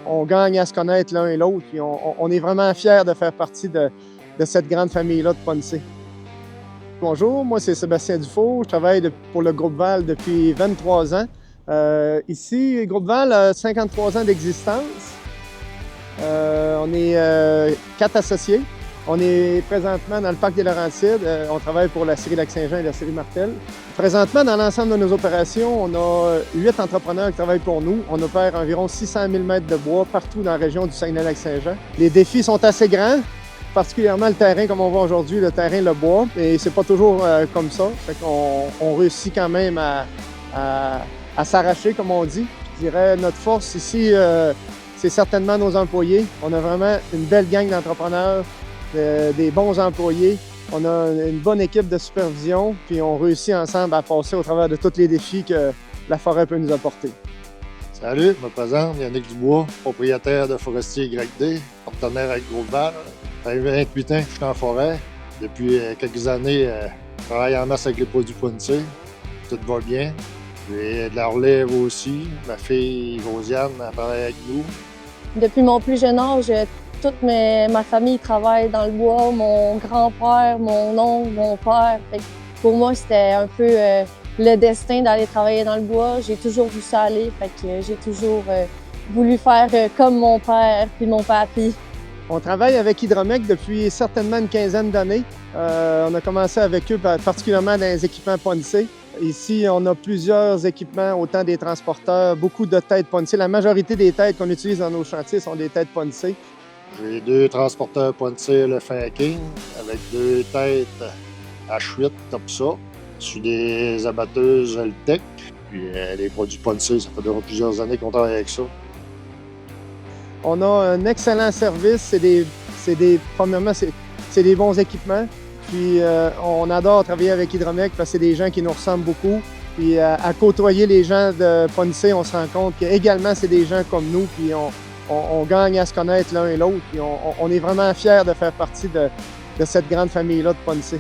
on gagne à se connaître l'un et l'autre. Puis on est vraiment fiers de faire partie de cette grande famille-là de Ponce. Bonjour, moi c'est Sébastien Dufault. Je travaille pour le Groupe Val depuis 23 ans. Ici, Groupe Val a 53 ans d'existence. On est 4 associés. On est présentement dans le parc des Laurentides. On travaille pour la scierie Lac-Saint-Jean et la scierie Martel. Présentement, dans l'ensemble de nos opérations, on a 8 entrepreneurs qui travaillent pour nous. On opère environ 600 000 mètres de bois partout dans la région du Saguenay-Lac-Saint-Jean. Les défis sont assez grands, particulièrement le terrain comme on voit aujourd'hui, le terrain, le bois. Et c'est pas toujours comme ça. Fait qu'on réussit quand même à s'arracher, comme on dit. Je dirais notre force ici, c'est certainement nos employés. On a vraiment une belle gang d'entrepreneurs, des bons employés. On a une bonne équipe de supervision, puis on réussit ensemble à passer au travers de tous les défis que la forêt peut nous apporter. Salut, je me présente, Yannick Dubois, propriétaire de Forestier YD, partenaire avec Groupe Val. Ça fait 28 ans que je suis en forêt. Depuis quelques années, je travaille en masse avec les produits Ponce. Tout va bien. J'ai de la relève aussi. Ma fille Josiane, elle travaille avec nous. Depuis mon plus jeune âge, toute ma famille travaille dans le bois. Mon grand-père, mon oncle, mon père. Pour moi, c'était un peu le destin d'aller travailler dans le bois. J'ai toujours vu ça aller. J'ai toujours voulu faire comme mon père puis mon papy. On travaille avec Hydromec depuis certainement une quinzaine d'années. On a commencé avec eux particulièrement dans les équipements Ponce. Ici, on a plusieurs équipements, autant des transporteurs, beaucoup de têtes Ponce. La majorité des têtes qu'on utilise dans nos chantiers sont des têtes Ponce. J'ai 2 transporteurs Ponce le King avec 2 têtes H8 comme ça. Je suis des abatteuses Altec. Puis les produits Ponce, ça fait déjà plusieurs années qu'on travaille avec ça. On a un excellent service. Premièrement, c'est des bons équipements. Puis on adore travailler avec Hydromec parce que c'est des gens qui nous ressemblent beaucoup. Puis à côtoyer les gens de Ponce, on se rend compte qu'également, c'est des gens comme nous. Puis on gagne à se connaître l'un et l'autre. Puis on est vraiment fiers de faire partie de cette grande famille-là de Ponce.